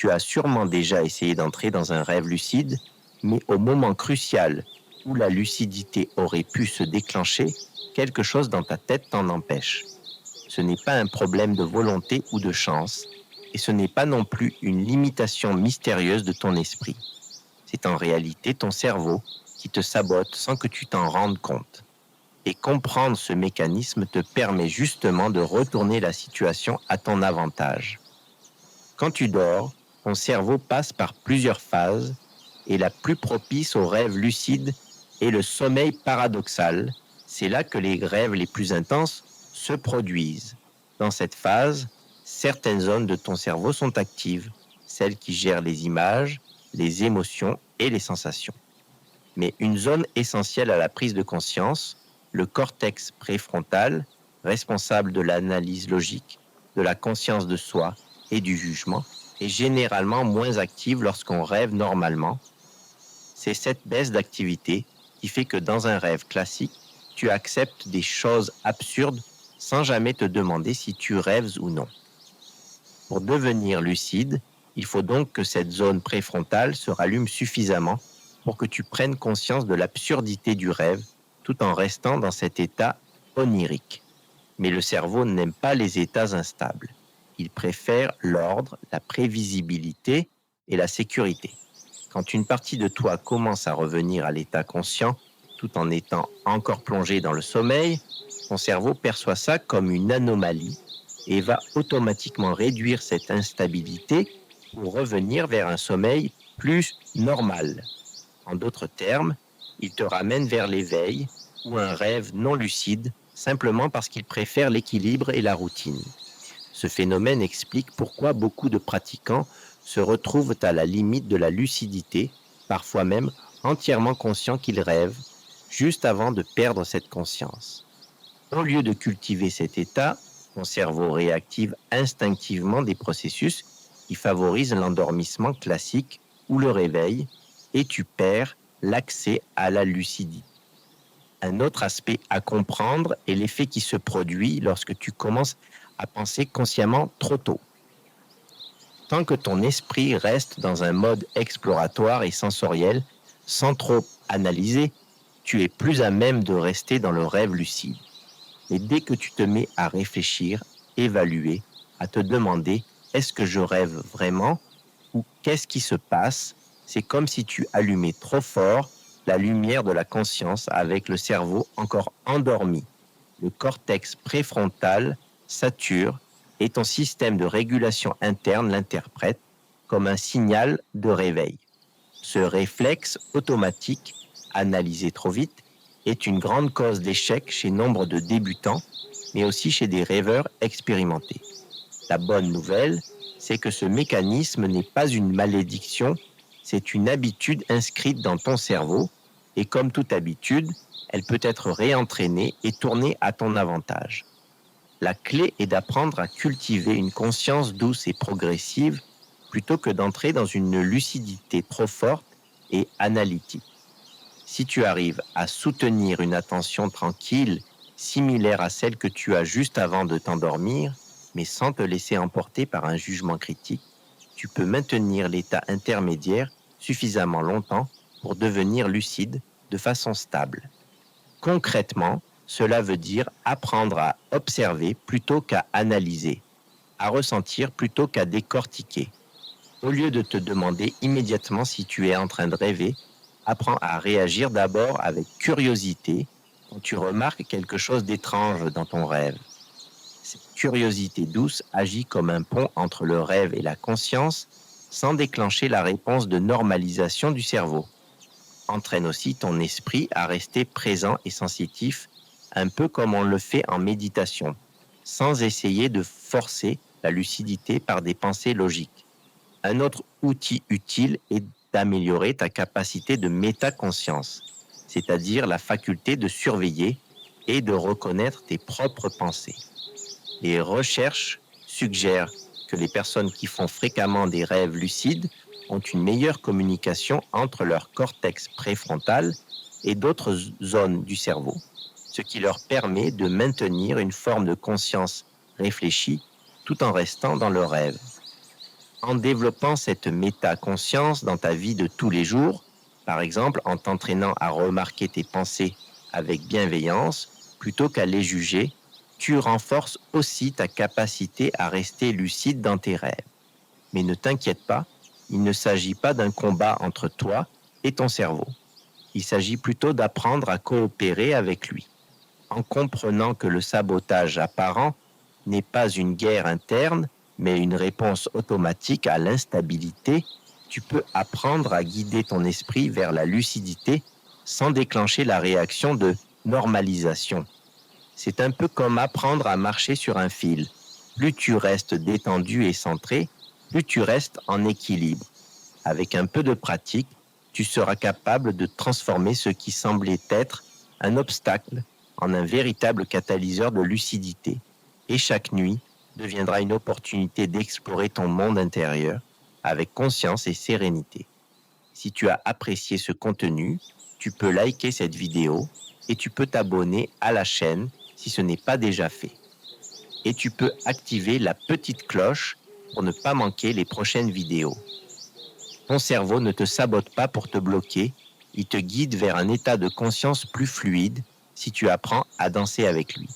Tu as sûrement déjà essayé d'entrer dans un rêve lucide, mais au moment crucial où la lucidité aurait pu se déclencher, quelque chose dans ta tête t'en empêche. Ce n'est pas un problème de volonté ou de chance, et ce n'est pas non plus une limitation mystérieuse de ton esprit. C'est en réalité ton cerveau qui te sabote sans que tu t'en rendes compte. Et comprendre ce mécanisme te permet justement de retourner la situation à ton avantage. Quand tu dors, ton cerveau passe par plusieurs phases et la plus propice au rêve lucide est le sommeil paradoxal. C'est là que les rêves les plus intenses se produisent. Dans cette phase, certaines zones de ton cerveau sont actives, celles qui gèrent les images, les émotions et les sensations. Mais une zone essentielle à la prise de conscience, le cortex préfrontal, responsable de l'analyse logique, de la conscience de soi et du jugement, est généralement moins active lorsqu'on rêve normalement. C'est cette baisse d'activité qui fait que dans un rêve classique, tu acceptes des choses absurdes sans jamais te demander si tu rêves ou non. Pour devenir lucide, il faut donc que cette zone préfrontale se rallume suffisamment pour que tu prennes conscience de l'absurdité du rêve tout en restant dans cet état onirique. Mais le cerveau n'aime pas les états instables. Il préfère l'ordre, la prévisibilité et la sécurité. Quand une partie de toi commence à revenir à l'état conscient, tout en étant encore plongé dans le sommeil, ton cerveau perçoit ça comme une anomalie et va automatiquement réduire cette instabilité pour revenir vers un sommeil plus normal. En d'autres termes, il te ramène vers l'éveil ou un rêve non lucide simplement parce qu'il préfère l'équilibre et la routine. Ce phénomène explique pourquoi beaucoup de pratiquants se retrouvent à la limite de la lucidité, parfois même entièrement conscients qu'ils rêvent, juste avant de perdre cette conscience. Au lieu de cultiver cet état, ton cerveau réactive instinctivement des processus qui favorisent l'endormissement classique ou le réveil, et tu perds l'accès à la lucidité. Un autre aspect à comprendre est l'effet qui se produit lorsque tu commences à penser consciemment trop tôt. Tant que ton esprit reste dans un mode exploratoire et sensoriel, sans trop analyser, tu es plus à même de rester dans le rêve lucide. Mais dès que tu te mets à réfléchir, évaluer, à te demander est-ce que je rêve vraiment ou qu'est-ce qui se passe, c'est comme si tu allumais trop fort la lumière de la conscience avec le cerveau encore endormi. Le cortex préfrontal sature et ton système de régulation interne l'interprète comme un signal de réveil. Ce réflexe automatique, analysé trop vite, est une grande cause d'échec chez nombre de débutants, mais aussi chez des rêveurs expérimentés. La bonne nouvelle, c'est que ce mécanisme n'est pas une malédiction, c'est une habitude inscrite dans ton cerveau, et comme toute habitude, elle peut être réentraînée et tournée à ton avantage. La clé est d'apprendre à cultiver une conscience douce et progressive plutôt que d'entrer dans une lucidité trop forte et analytique. Si tu arrives à soutenir une attention tranquille, similaire à celle que tu as juste avant de t'endormir, mais sans te laisser emporter par un jugement critique, tu peux maintenir l'état intermédiaire suffisamment longtemps pour devenir lucide de façon stable. Concrètement, cela veut dire apprendre à observer plutôt qu'à analyser, à ressentir plutôt qu'à décortiquer. Au lieu de te demander immédiatement si tu es en train de rêver, apprends à réagir d'abord avec curiosité quand tu remarques quelque chose d'étrange dans ton rêve. Cette curiosité douce agit comme un pont entre le rêve et la conscience sans déclencher la réponse de normalisation du cerveau. Entraîne aussi ton esprit à rester présent et sensitif, un peu comme on le fait en méditation, sans essayer de forcer la lucidité par des pensées logiques. Un autre outil utile est d'améliorer ta capacité de métaconscience, c'est-à-dire la faculté de surveiller et de reconnaître tes propres pensées. Les recherches suggèrent que les personnes qui font fréquemment des rêves lucides ont une meilleure communication entre leur cortex préfrontal et d'autres zones du cerveau, ce qui leur permet de maintenir une forme de conscience réfléchie tout en restant dans le rêve. En développant cette métaconscience dans ta vie de tous les jours, par exemple en t'entraînant à remarquer tes pensées avec bienveillance plutôt qu'à les juger, tu renforces aussi ta capacité à rester lucide dans tes rêves. Mais ne t'inquiète pas, il ne s'agit pas d'un combat entre toi et ton cerveau. Il s'agit plutôt d'apprendre à coopérer avec lui. En comprenant que le sabotage apparent n'est pas une guerre interne, mais une réponse automatique à l'instabilité, tu peux apprendre à guider ton esprit vers la lucidité sans déclencher la réaction de normalisation. C'est un peu comme apprendre à marcher sur un fil. Plus tu restes détendu et centré, plus tu restes en équilibre. Avec un peu de pratique, tu seras capable de transformer ce qui semblait être un obstacle en un véritable catalyseur de lucidité. Et chaque nuit deviendra une opportunité d'explorer ton monde intérieur avec conscience et sérénité. Si tu as apprécié ce contenu, tu peux liker cette vidéo et tu peux t'abonner à la chaîne si ce n'est pas déjà fait. Et tu peux activer la petite cloche pour ne pas manquer les prochaines vidéos. Ton cerveau ne te sabote pas pour te bloquer, il te guide vers un état de conscience plus fluide si tu apprends à danser avec lui.